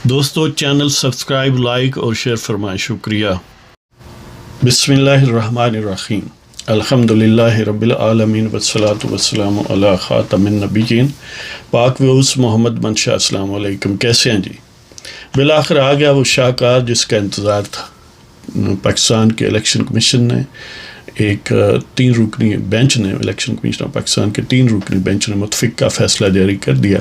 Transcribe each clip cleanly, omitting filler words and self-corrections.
دوستو channel subscribe like اور share فرمائیں، شکریہ۔ بسم اللہ الرحمن الرحیم، الحمدللہ رب العالمین والصلاة والسلام علی خاتم النبیین پاک ویوس محمد منشا۔ السلام علیکم، کیسے ہیں جی؟ بالآخر آ گیا وہ شاہکار جس کا انتظار تھا۔ پاکستان کے الیکشن کمیشن نے ایک 3 رکنی بینچ نے الیکشن کمیشن آف پاکستان کے 3 رکنی بینچ نے متفقہ فیصلہ جاری کر دیا،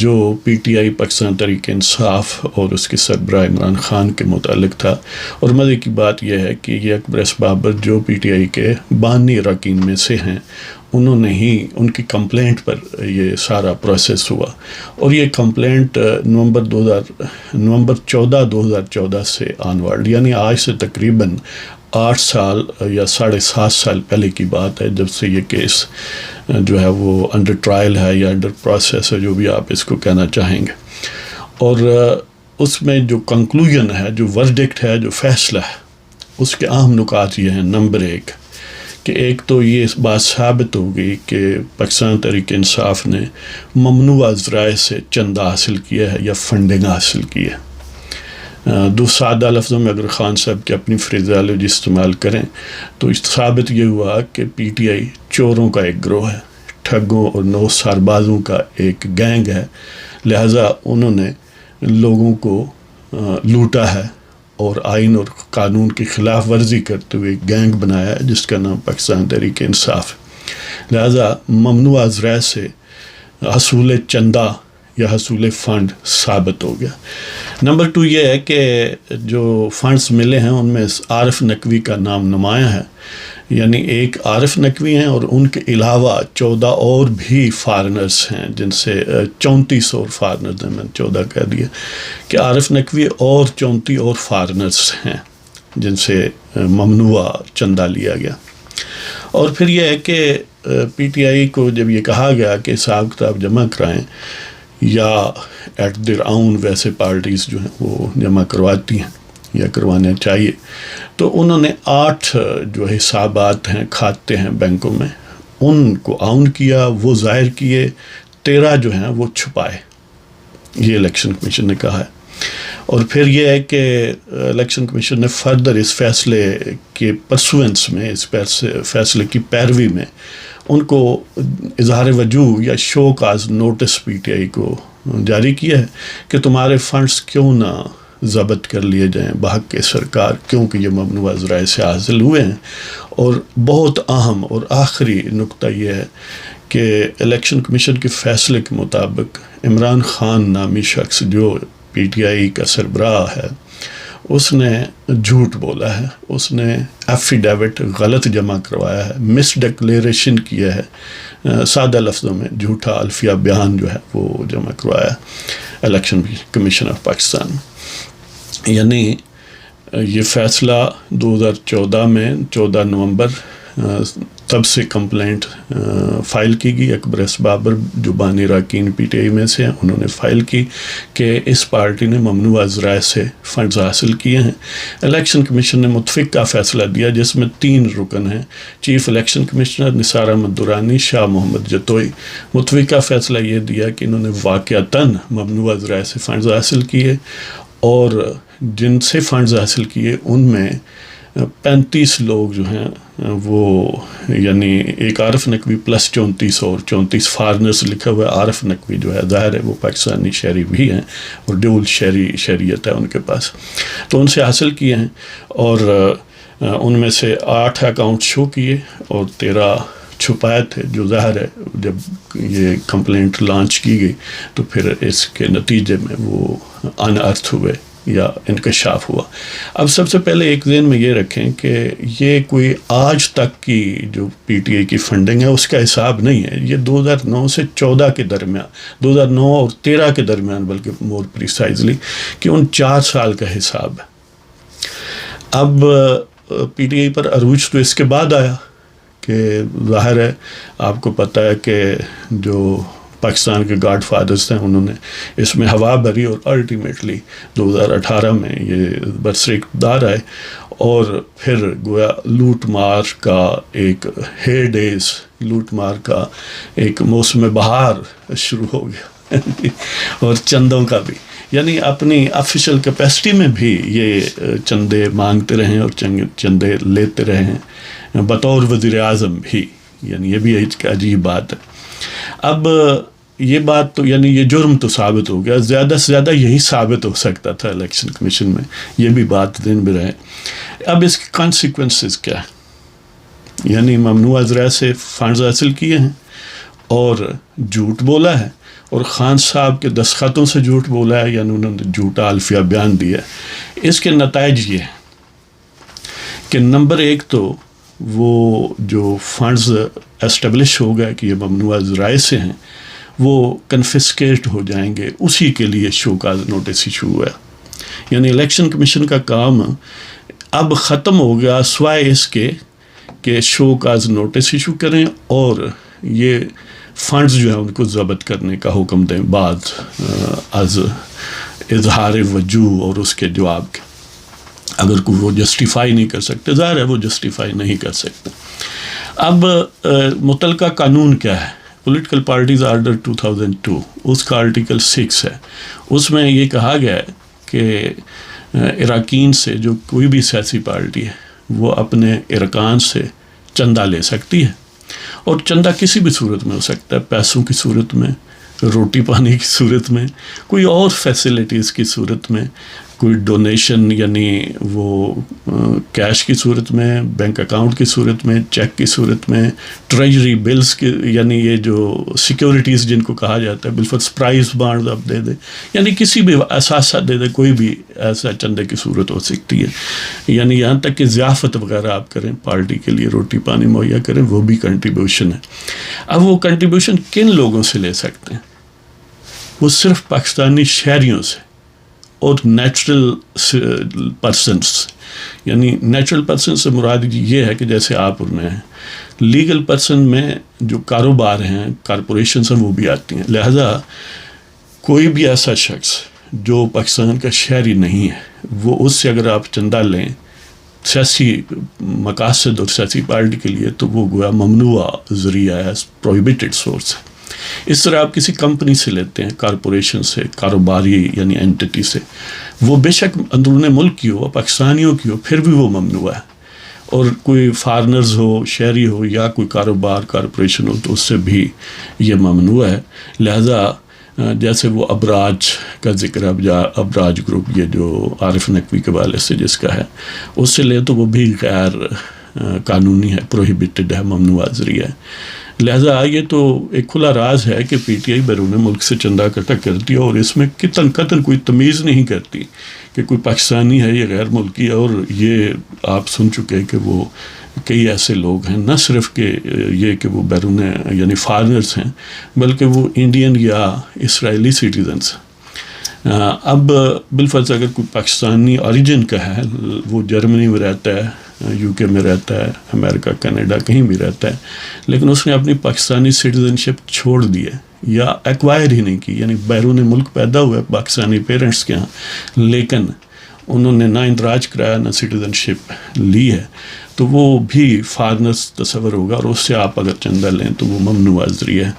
جو پی ٹی آئی پاکستان تحریک انصاف اور اس کے سربراہ عمران خان کے متعلق تھا۔ اور مزے کی بات یہ ہے کہ یہ اکبر ایس بابر جو پی ٹی آئی کے بانی اراکین میں سے ہیں، انہوں نے ہی ان کی کمپلینٹ پر یہ سارا پروسیس ہوا، اور یہ کمپلینٹ نومبر 14 2014 سے آنورڈ، یعنی آج سے تقریباً 8 سال یا 7.5 سال پہلے کی بات ہے جب سے یہ کیس جو ہے وہ انڈر ٹرائل ہے یا انڈر پروسیس ہے، جو بھی آپ اس کو کہنا چاہیں گے۔ اور اس میں جو کنکلوژن ہے، جو ورڈکٹ ہے، جو فیصلہ ہے، اس کے اہم نکات یہ ہیں۔ نمبر 1 کہ ایک تو یہ بات ثابت ہوگی کہ پاکستان تحریک انصاف نے ممنوعہ ذرائع سے چندہ حاصل کیا ہے یا فنڈنگ حاصل کی ہے۔ دو سادہ لفظوں میں اگر خان صاحب کی اپنی فریزالوجی استعمال کریں تو ثابت یہ ہوا کہ پی ٹی آئی چوروں کا ایک گروہ ہے، ٹھگوں اور نو سربازوں کا ایک گینگ ہے، لہٰذا انہوں نے لوگوں کو لوٹا ہے اور آئین اور قانون کی خلاف ورزی کرتے ہوئے ایک گینگ بنایا ہے جس کا نام پاکستان تحریک انصاف ہے۔ لہٰذا ممنوعہ ذرائع سے حصول چندہ یا حصول فنڈ ثابت ہو گیا۔ نمبر 2 یہ ہے کہ جو فنڈز ملے ہیں ان میں عارف نقوی کا نام نمایاں ہے، یعنی ایک عارف نقوی ہیں اور ان کے علاوہ 14 اور بھی فارنرز ہیں، جن سے 34 اور فارنرز ہیں، میں 14 کہہ دیا کہ عارف نقوی اور 34 اور فارنرز ہیں جن سے ممنوعہ چندہ لیا گیا۔ اور پھر یہ ہے کہ پی ٹی آئی کو جب یہ کہا گیا کہ حساب کتاب جمع کرائیں یا ایٹ دیئر اون ویسے پارٹیز جو ہیں وہ جمع کرواتی ہیں یا کروانے چاہیے، تو انہوں نے 8 جو حسابات ہیں، کھاتے ہیں بینکوں میں، ان کو آؤن کیا، وہ ظاہر کیے، 13 جو ہیں وہ چھپائے، یہ الیکشن کمیشن نے کہا ہے۔ اور پھر یہ ہے کہ الیکشن کمیشن نے فردر اس فیصلے کے پرسوینس میں، اس فیصلے کی پیروی میں ان کو اظہار وجوہ یا show cause notice P T I کو جاری کیا ہے کہ تمہارے فنڈز کیوں نہ ضبط کر لیے جائیں بحق سرکار، کیونکہ یہ ممنوعہ ذرائع سے حاصل ہوئے ہیں۔ اور بہت اہم اور آخری نقطہ یہ ہے کہ الیکشن کمیشن کے فیصلے کے مطابق عمران خان نامی شخص جو پی ٹی آئی کا سربراہ ہے، اس نے جھوٹ بولا ہے، اس نے ایفیڈیوٹ غلط جمع کروایا ہے، مس ڈکلیریشن کیا ہے، سادہ لفظوں میں جھوٹا الفیہ بیان جو ہے وہ جمع کروایا ہے الیکشن کمیشن آف پاکستان۔ یعنی یہ فیصلہ 2014 میں 14 نومبر تب سے کمپلینٹ فائل کی گئی۔ اکبر ایس بابر جو بانی اراکین پی ٹی آئی میں سے ہیں، انہوں نے فائل کی کہ اس پارٹی نے ممنوعہ ذرائع سے فنڈز حاصل کیے ہیں۔ الیکشن کمیشن نے متفقہ فیصلہ دیا جس میں 3 رکن ہیں، چیف الیکشن کمشنر نثار احمد درانی، شاہ محمد جتوئی۔ متفقہ فیصلہ یہ دیا کہ انہوں نے واقعتاً ممنوعہ ذرائع سے فنڈز حاصل کیے، اور جن سے فنڈز حاصل کیے ان میں 35 لوگ جو ہیں وہ، یعنی ایک عارف نقوی پلس 34 اور 34 فارنرز لکھا ہوا ہے۔ عارف نقوی جو ہے ظاہر ہے وہ پاکستانی شہری بھی ہیں اور ڈول شہریت ہے ان کے پاس، تو ان سے حاصل کیے ہیں، اور ان میں سے 8 اکاؤنٹ شو کیے اور 13 چھپائے تھے، جو ظاہر ہے جب یہ کمپلینٹ لانچ کی گئی تو پھر اس کے نتیجے میں وہ انارتھ ہوئے یا انکشاف ہوا۔ اب سب سے پہلے ایک ذہن میں یہ رکھیں کہ یہ کوئی آج تک کی جو پی ٹی آئی کی فنڈنگ ہے اس کا حساب نہیں ہے، یہ 2009 سے 14 کے درمیان، 2009 اور 13 کے درمیان، بلکہ مور پریسائزلی کہ ان 4 سال کا حساب ہے۔ اب پی ٹی آئی پر عروج تو اس کے بعد آیا کہ ظاہر ہے آپ کو پتہ ہے کہ جو پاکستان کے گاڈ فادرز تھے انہوں نے اس میں ہوا بھری، اور الٹیمیٹلی 2018 میں یہ برسر اقتدار آئے، اور پھر گویا لوٹ مار کا ایک ڈیز لوٹ مار کا ایک موسم بہار شروع ہو گیا اور چندوں کا بھی، یعنی اپنی آفیشیل کیپیسٹی میں بھی یہ چندے مانگتے رہیں اور چندے لیتے رہیں بطور وزیر اعظم بھی، یعنی یہ بھی ایک عجیب بات ہے۔ اب یہ بات تو یعنی یہ جرم تو ثابت ہو گیا، زیادہ سے زیادہ یہی ثابت ہو سکتا تھا الیکشن کمیشن میں، یہ بھی بات دن بھی رہے۔ اب اس کے کانسیکوینسز کیا ہے؟ یعنی ممنوعہ ذرائع سے فنڈز حاصل کیے ہیں اور جھوٹ بولا ہے، اور خان صاحب کے دستخطوں سے جھوٹ بولا ہے، یعنی انہوں نے جھوٹا الفیہ بیان دیا ہے۔ اس کے نتائج یہ ہیں کہ نمبر ایک تو وہ جو فنڈز اسٹیبلش ہو گئے کہ یہ ممنوعہ ذرائع سے ہیں، وہ کنفسکیٹ ہو جائیں گے، اسی کے لیے شو کاز نوٹس ایشو ہوا ہے۔ یعنی الیکشن کمیشن کا کام اب ختم ہو گیا سوائے اس کے کہ شو کاز نوٹس ایشو کریں اور یہ فنڈز جو ہیں ان کو ضبط کرنے کا حکم دیں بعد از اظہار وجوہ اور اس کے جواب کے۔ اگر کوئی وہ جسٹیفائی نہیں کر سکتے، ظاہر ہے وہ جسٹیفائی نہیں کر سکتے۔ اب متعلقہ قانون کیا ہے؟ پولیٹیکل پارٹیز آرڈر 2002، اس کا آرٹیکل 6 ہے، اس میں یہ کہا گیا ہے کہ اراکین سے جو کوئی بھی سیاسی پارٹی ہے وہ اپنے ارکان سے چندہ لے سکتی ہے، اور چندہ کسی بھی صورت میں ہو سکتا ہے، پیسوں کی صورت میں، روٹی پانی کی صورت میں، کوئی اور فیسلٹیز کی صورت میں، کوئی ڈونیشن یعنی وہ کیش کی صورت میں، بینک اکاؤنٹ کی صورت میں، چیک کی صورت میں، ٹریجری بلز کی یعنی یہ جو سیکیورٹیز جن کو کہا جاتا ہے، بالفرض پرائز بانڈ آپ دے دیں، یعنی کسی بھی اثاثہ دے دیں، کوئی بھی ایسا چندے کی صورت ہو سکتی ہے۔ یعنی یہاں تک کہ ضیافت وغیرہ آپ کریں، پارٹی کے لیے روٹی پانی مہیا کریں، وہ بھی کنٹریبیوشن ہے۔ اب وہ کنٹریبیوشن کن لوگوں سے لے سکتے ہیں؟ وہ صرف پاکستانی شہریوں سے اور نیچرل پرسنس، یعنی نیچرل پرسن سے مراد یہ ہے کہ جیسے آپ اور میں ہیں، لیگل پرسن میں جو کاروبار ہیں، کارپوریشنز ہیں، وہ بھی آتی ہیں۔ لہذا کوئی بھی ایسا شخص جو پاکستان کا شہری نہیں ہے، وہ اس سے اگر آپ چندہ لیں سیاسی مقاصد اور سیاسی پارٹی کے لیے، تو وہ گویا ممنوعہ ذریعہ ہے، پروہیبٹڈ سورس ہے۔ اس طرح آپ کسی کمپنی سے لیتے ہیں، کارپوریشن سے، کاروباری یعنی اینٹی سے، وہ بے شک اندرون ملک کی ہو، پاکستانیوں کی ہو، پھر بھی وہ ممنوع ہے۔ اور کوئی فارنرز ہو، شہری ہو، یا کوئی کاروبار کارپوریشن ہو، تو اس سے بھی یہ ممنوع ہے۔ لہذا جیسے وہ ابراج کا ذکر ہے، ابراج گروپ یہ جو عارف نقوی کے والے سے جس کا ہے، اس سے لے تو وہ بھی غیر قانونی ہے، پروہیبٹڈ ہے، ممنوع ذریعہ ہے۔ لہذا یہ تو ایک کھلا راز ہے کہ پی ٹی آئی بیرون ملک سے چندہ اکٹھا کرتی ہے، اور اس میں قطعاً کوئی تمیز نہیں کرتی کہ کوئی پاکستانی ہے یا غیر ملکی ہے۔ اور یہ آپ سن چکے کہ وہ کئی ایسے لوگ ہیں، نہ صرف کہ یہ کہ وہ بیرون یعنی فارنرز ہیں، بلکہ وہ انڈین یا اسرائیلی سٹیزنز ہیں۔ اب بالفرض اگر کوئی پاکستانی اوریجن کا ہے، وہ جرمنی میں رہتا ہے، یو کے میں رہتا ہے، امریکہ، کینیڈا، کہیں بھی رہتا ہے، لیکن اس نے اپنی پاکستانی سٹیزن شپ چھوڑ دی ہے یا ایکوائر ہی نہیں کی، یعنی بیرون ملک پیدا ہوا ہے پاکستانی پیرنٹس کے ہاں، لیکن انہوں نے نہ اندراج کرایا نہ سٹیزن شپ لی ہے، تو وہ بھی فارنرز تصور ہوگا، اور اس سے آپ اگر چندہ لیں تو وہ ممنوع ذریعہ ہے۔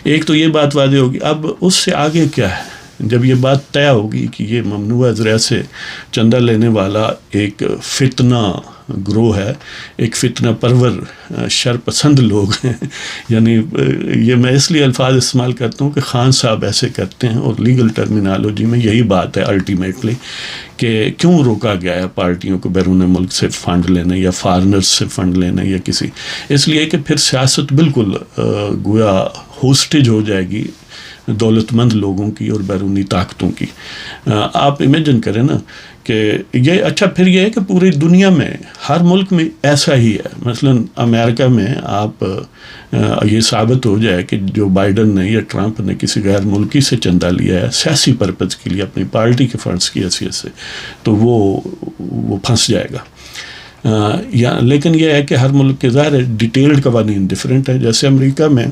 ایک تو یہ بات واضح ہوگی۔ اب اس سے آگے کیا ہے؟ جب یہ بات طے ہوگی کہ یہ ممنوع ذریعہ سے چندہ لینے والا ایک فتنہ گروہ ہے، ایک فتنہ پرور شر پسند لوگ ہیں، یعنی یہ میں اس لیے الفاظ استعمال کرتا ہوں کہ خان صاحب ایسے کرتے ہیں، اور لیگل ٹرمینالوجی میں یہی بات ہے الٹیمیٹلی کہ کیوں روکا گیا ہے پارٹیوں کو بیرون ملک سے فنڈ لینے یا فارنرز سے فنڈ لینے، یا کسی اس لیے کہ پھر سیاست بالکل گویا ہوسٹیج ہو جائے گی دولت مند لوگوں کی اور بیرونی طاقتوں کی۔ آپ امیجن کریں نا کہ یہ اچھا پھر یہ ہے کہ پوری دنیا میں ہر ملک میں ایسا ہی ہے۔ مثلا امریکہ میں آپ یہ ثابت ہو جائے کہ جو بائیڈن نے یا ٹرمپ نے کسی غیر ملکی سے چندہ لیا ہے سیاسی پرپز کے لیے اپنی پارٹی کے فنڈز کی حیثیت سے، تو وہ پھنس جائے گا۔ لیکن یہ ہے کہ ہر ملک کے ظاہر ڈیٹیلڈ قوانین ڈفرینٹ ہے۔ جیسے امریکہ میں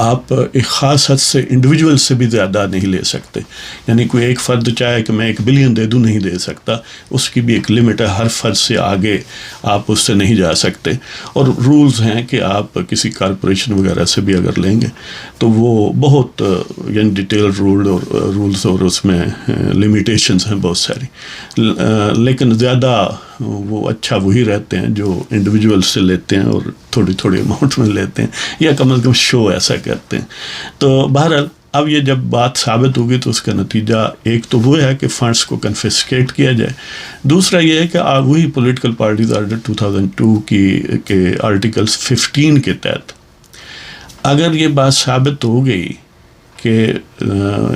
آپ ایک خاص حد سے انڈیویجول سے بھی زیادہ نہیں لے سکتے، یعنی کوئی ایک فرد چاہے کہ میں 1 بلین دے دوں، نہیں دے سکتا، اس کی بھی ایک لمٹ ہے، ہر فرد سے آگے آپ اس سے نہیں جا سکتے. اور رولز ہیں کہ آپ کسی کارپوریشن وغیرہ سے بھی اگر لیں گے تو وہ بہت یعنی ڈیٹیل رولز اور اس میں لمیٹیشنز ہیں بہت ساری، لیکن زیادہ وہ اچھا وہی رہتے ہیں جو انڈیویجول سے لیتے ہیں اور تھوڑی تھوڑی اماؤنٹ میں لیتے ہیں، یا کم از کم شو ایسا کرتے ہیں. تو بہرحال اب یہ جب بات ثابت ہوگی تو اس کا نتیجہ ایک تو وہ ہے کہ فنڈز کو کنفسکیٹ کیا جائے، دوسرا یہ ہے کہ وہی پولیٹیکل پارٹیز آرڈر 2002 کے آرٹیکل 15 کے تحت اگر یہ بات ثابت ہو گئی کہ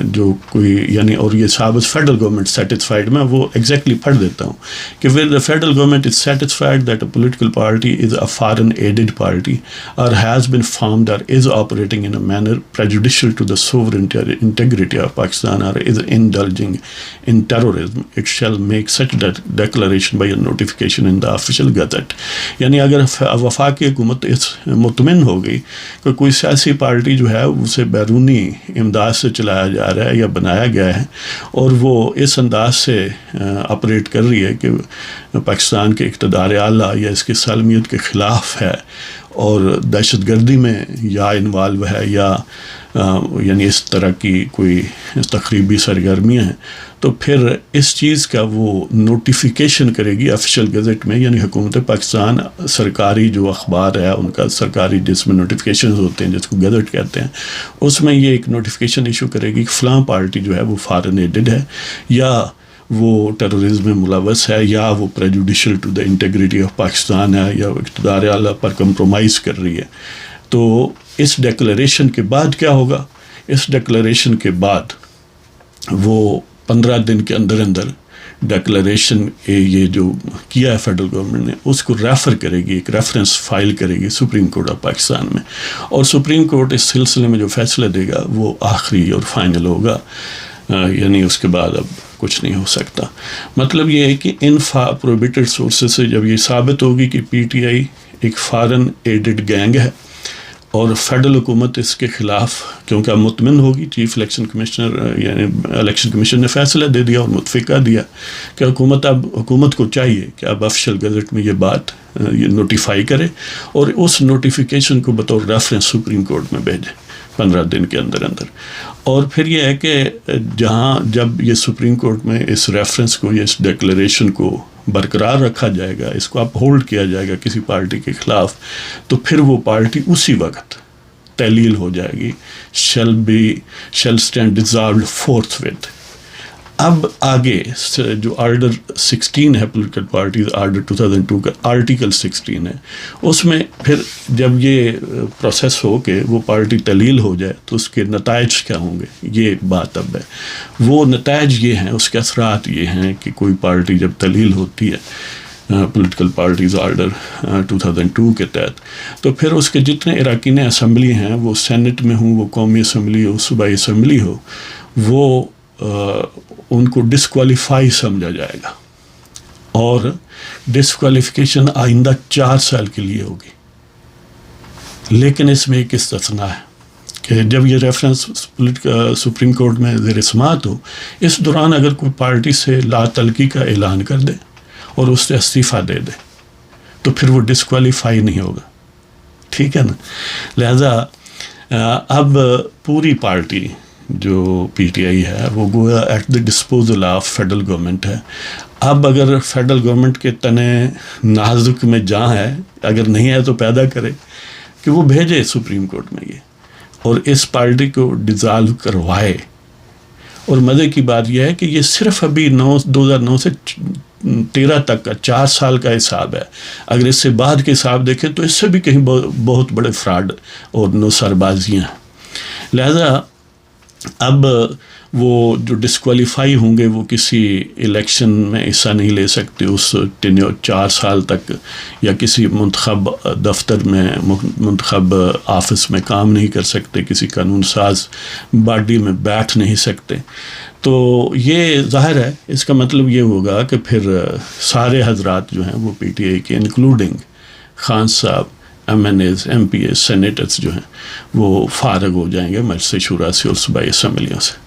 جو کوئی یعنی، اور یہ ثابت فیڈرل گورنمنٹ سیٹسفائڈ، میں وہ ایگزیکٹلی پڑھ دیتا ہوں کہ where the federal government is satisfied that a political party is a foreign aided party or has been formed or is operating in a manner prejudicial to the sovereignty or integrity of Pakistan or is indulging in terrorism, it shall make such declaration by a notification in the official gazette. یعنی اگر وفاقی حکومت اس مطمئن ہو گئی کہ کوئی سیاسی party جو ہے اسے بیرونی امداد سے چلایا جا رہا ہے یا بنایا گیا ہے اور وہ اس انداز سے آپریٹ کر رہی ہے کہ پاکستان کے اقتدار اعلیٰ یا اس کی سالمیت کے خلاف ہے اور دہشت گردی میں یا انوالو ہے یا یعنی اس طرح کی کوئی تخریبی سرگرمیاں ہیں، تو پھر اس چیز کا وہ نوٹیفیکیشن کرے گی آفیشیل گزٹ میں. یعنی حکومت پاکستان سرکاری جو اخبار ہے ان کا سرکاری جس میں نوٹیفیکیشنز ہوتے ہیں جس کو گزٹ کہتے ہیں، اس میں یہ ایک نوٹیفیکیشن ایشو کرے گی کہ فلاں پارٹی جو ہے وہ فارن ایڈڈ ہے یا وہ ٹیررزم میں ملوث ہے یا وہ prejudicial to the integrity of Pakistan ہے یا اقتدار اعلیٰ پر کمپرومائز کر رہی ہے. تو اس ڈیکلریشن کے بعد کیا ہوگا؟ اس ڈیکلریشن کے بعد وہ 15 دن کے اندر ڈیکلریشن یہ جو کیا ہے فیڈرل گورنمنٹ نے اس کو ریفر کرے گی، ایک ریفرنس فائل کرے گی سپریم کورٹ آف پاکستان میں، اور سپریم کورٹ اس سلسلے میں جو فیصلہ دے گا وہ آخری اور فائنل ہوگا، یعنی اس کے بعد اب کچھ نہیں ہو سکتا. مطلب یہ ہے کہ ان پروہیبٹڈ سورسز سے جب یہ ثابت ہوگی کہ پی ٹی آئی ایک فارن ایڈڈ گینگ ہے اور فیڈرل حکومت اس کے خلاف کیونکہ اب مطمئن ہوگی، چیف الیکشن کمشنر یعنی الیکشن کمیشن نے فیصلہ دے دیا اور متفقہ دیا کہ حکومت کو چاہیے کہ اب آفیشیل گزٹ میں یہ بات یہ نوٹیفائی کرے اور اس نوٹیفیکیشن کو بطور ریفرنس سپریم کورٹ میں بھیجے 15 دن کے اندر. اور پھر یہ ہے کہ جب یہ سپریم کورٹ میں اس ریفرنس کو یا اس ڈیکلریشن کو برقرار رکھا جائے گا، اس کو اپ ہولڈ کیا جائے گا کسی پارٹی کے خلاف، تو پھر وہ پارٹی اسی وقت تحلیل ہو جائے گی، shall stand dissolved forthwith. اب آگے جو آرڈر 16 ہے پولیٹیکل پارٹیز آرڈر 2002 کا آرٹیکل 16 ہے، اس میں پھر جب یہ پروسیس ہو کہ وہ پارٹی تحلیل ہو جائے تو اس کے نتائج کیا ہوں گے، یہ بات اب ہے. وہ نتائج یہ ہیں، اس کے اثرات یہ ہیں کہ کوئی پارٹی جب تحلیل ہوتی ہے پولیٹیکل پارٹیز آرڈر 2002 کے تحت، تو پھر اس کے جتنے اراکین اسمبلی ہیں، وہ سینٹ میں ہوں، وہ قومی اسمبلی ہو، صوبائی اسمبلی ہو، وہ ان کو ڈسکوالیفائی سمجھا جائے گا اور ڈسکوالیفیکیشن آئندہ 4 سال کے لیے ہوگی. لیکن اس میں ایک استثناء ہے کہ جب یہ ریفرنس سپریم کورٹ میں زیر سماعت ہو، اس دوران اگر کوئی پارٹی سے لا تعلقی کا اعلان کر دے اور اس سے استعفیٰ دے دے تو پھر وہ ڈسکوالیفائی نہیں ہوگا. ٹھیک ہے نا؟ لہذا اب پوری پارٹی جو پی ٹی آئی ہے وہ گویا at the disposal of federal government ہے. اب اگر فیڈرل گورنمنٹ کے تنے نازک میں جہاں ہے، اگر نہیں ہے تو پیدا کرے کہ وہ بھیجے سپریم کورٹ میں یہ اور اس پارٹی کو ڈیزالو کروائے. اور مزے کی بات یہ ہے کہ یہ صرف ابھی 2009 سے 13 تک کا 4 سال کا حساب ہے. اگر اس سے بعد کے حساب دیکھیں تو اس سے بھی کہیں بہت بڑے فراڈ اور نوسر بازیاں ہیں. لہذا اب وہ جو ڈسکوالیفائی ہوں گے وہ کسی الیکشن میں حصہ نہیں لے سکتے اس 4 سال تک، یا کسی منتخب دفتر میں منتخب آفس میں کام نہیں کر سکتے، کسی قانون ساز باڈی میں بیٹھ نہیں سکتے. تو یہ ظاہر ہے اس کا مطلب یہ ہوگا کہ پھر سارے حضرات جو ہیں وہ پی ٹی آئی کے انکلوڈنگ خان صاحب M N As, M P As, senators جو ہیں وہ فارغ ہو جائیں گے مجلس شورا سے اور صوبائی اسمبلیوں سے.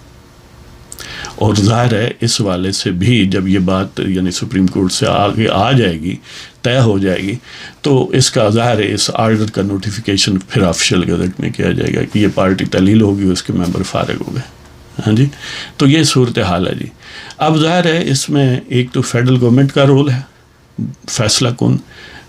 اور ظاہر ہے اس والے سے بھی جب یہ بات یعنی سپریم کورٹ سے آگے آ جائے گی، طے ہو جائے گی، تو اس کا ظاہر ہے اس آرڈر کا نوٹیفیکیشن پھر آفیشیل گزٹ میں کیا جائے گا کہ یہ پارٹی تعلیل ہوگی، اس کے ممبر فارغ ہو گئے. ہاں جی، تو یہ صورتحال ہے جی. اب ظاہر ہے اس میں ایک تو فیڈرل گورنمنٹ کا رول ہے فیصلہ کن،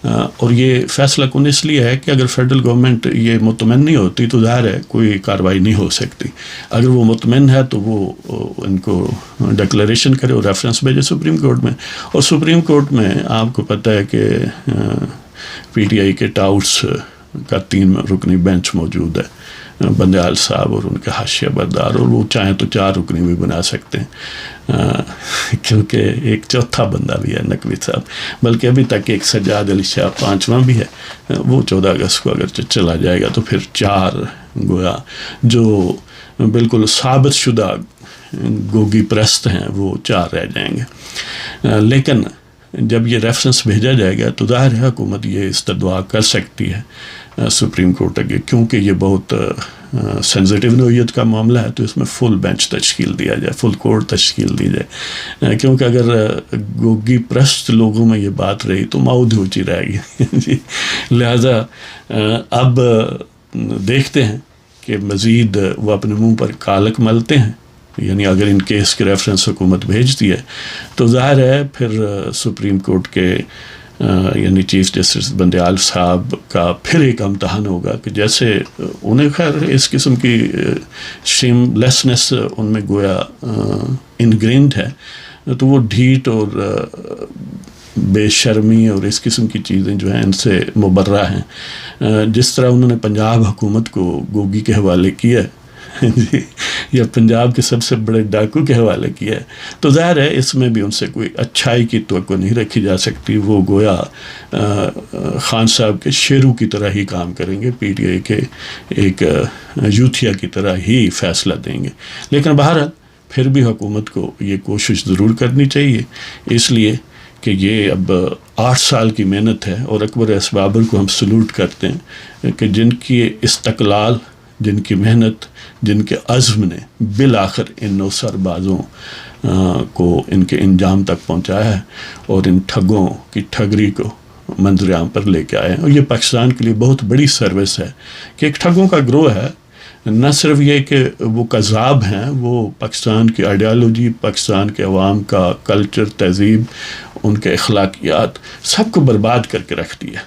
اور یہ فیصلہ کن اس لیے ہے کہ اگر فیڈرل گورنمنٹ یہ مطمئن نہیں ہوتی تو ظاہر ہے کوئی کارروائی نہیں ہو سکتی. اگر وہ مطمئن ہے تو وہ ان کو ڈکلیریشن کرے اور ریفرنس بھیجے سپریم کورٹ میں. اور سپریم کورٹ میں آپ کو پتہ ہے کہ پی ٹی آئی کے ٹاؤٹس کا 3 رکنی بینچ موجود ہے، بندیال صاحب اور ان کے حاشیہ بردار، اور وہ چاہیں تو 4 رکنی بھی بنا سکتے ہیں کیونکہ ایک چوتھا بندہ بھی ہے نقوی صاحب، بلکہ ابھی تک ایک سجاد علی شاہ 5واں بھی ہے، وہ 14 اگست کو اگر چلا جائے گا تو پھر 4 گویا جو بالکل ثابت شدہ گوگی پرست ہیں وہ 4 رہ جائیں گے. لیکن جب یہ ریفرنس بھیجا جائے گا تو ظاہر ہے حکومت یہ استدعا کر سکتی ہے سپریم کورٹ کے، کیونکہ یہ بہت سینسٹیو نوعیت کا معاملہ ہے، تو اس میں فل بینچ تشکیل دیا جائے، فل کورٹ تشکیل دی جائے، کیونکہ اگر گوگی پرست لوگوں میں یہ بات رہی تو ماؤد ہوچی رہے گی جی. لہذا اب دیکھتے ہیں کہ مزید وہ اپنے منہ پر کالک ملتے ہیں، یعنی اگر ان کیس کے ریفرنس حکومت بھیجتی ہے تو ظاہر ہے پھر سپریم کورٹ کے یعنی چیف جسٹس بندیال صاحب کا پھر ایک امتحان ہوگا کہ جیسے انہیں خیر اس قسم کی شیم لیسنس ان میں گویا انگرینڈ ہے، تو وہ ڈھیٹ اور بے شرمی اور اس قسم کی چیزیں جو ہیں ان سے مبرہ ہیں. جس طرح انہوں نے پنجاب حکومت کو گوگی کے حوالے کیا جی، یا پنجاب کے سب سے بڑے ڈاکو کے حوالے کیا ہے، تو ظاہر ہے اس میں بھی ان سے کوئی اچھائی کی توقع نہیں رکھی جا سکتی. وہ گویا خان صاحب کے شیرو کی طرح ہی کام کریں گے، پی ٹی آئی کے ایک یوتھیا کی طرح ہی فیصلہ دیں گے. لیکن بہرحال پھر بھی حکومت کو یہ کوشش ضرور کرنی چاہیے، اس لیے کہ یہ اب 8 سال کی محنت ہے، اور اکبر ایس بابر کو ہم سلوٹ کرتے ہیں کہ جن کی استقلال، جن کی محنت، جن کے عزم نے بالآخر ان 9 سربازوں کو ان کے انجام تک پہنچایا ہے اور ان ٹھگوں کی ٹھگری کو منظر عام پر لے کے آئے ہیں. اور یہ پاکستان کے لیے بہت بڑی سروس ہے کہ ایک ٹھگوں کا گروہ ہے، نہ صرف یہ کہ وہ کذاب ہیں، وہ پاکستان کی آئیڈیالوجی، پاکستان کے عوام کا کلچر، تہذیب، ان کے اخلاقیات سب کو برباد کر کے رکھ دیا.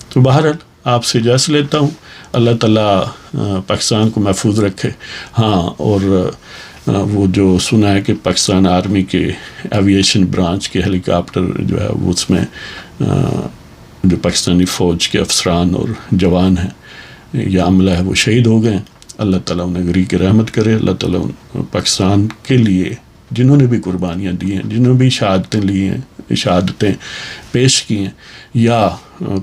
تو بہرحال آپ سے اجازت لیتا ہوں، اللہ تعالیٰ پاکستان کو محفوظ رکھے. ہاں، اور وہ جو سنا ہے کہ پاکستان آرمی کے ایویشن برانچ کے ہیلی کاپٹر جو ہے وہ اس میں جو پاکستانی فوج کے افسران اور جوان ہیں یا عملہ ہے وہ شہید ہو گئے. اللہ تعالیٰ انہیں غریق رحمت کرے. اللہ تعالیٰ پاکستان کے لیے جنہوں نے بھی قربانیاں دی ہیں، جنہوں نے بھی شہادتیں لی ہیں، شہادتیں پیش کی ہیں، یا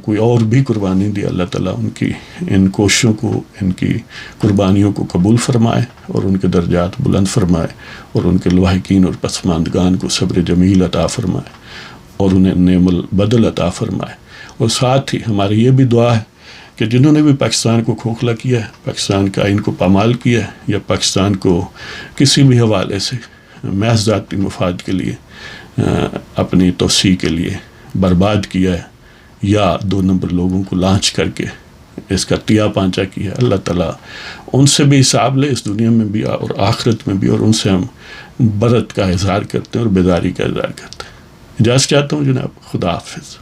کوئی اور بھی قربانی دی، اللہ تعالیٰ ان کی ان کوششوں کو، ان کی قربانیوں کو قبول فرمائے اور ان کے درجات بلند فرمائے، اور ان کے لواحقین اور پسماندگان کو صبر جمیل عطا فرمائے اور انہیں نعم البدل عطا فرمائے. اور ساتھ ہی ہماری یہ بھی دعا ہے کہ جنہوں نے بھی پاکستان کو کھوکھلا کیا ہے، پاکستان کا آئین کو پامال کیا ہے، یا پاکستان کو کسی بھی حوالے سے محض ذاتی مفاد کے لیے، اپنی توسیع کے لیے برباد کیا ہے، یا 2 نمبر لوگوں کو لانچ کر کے اس کا تیا پانچا کیا ہے، اللہ تعالیٰ ان سے بھی حساب لے، اس دنیا میں بھی اور آخرت میں بھی. اور ان سے ہم برت کا اظہار کرتے ہیں اور بیداری کا اظہار کرتے ہیں. اجازت چاہتا ہوں جناب، خدا حافظ.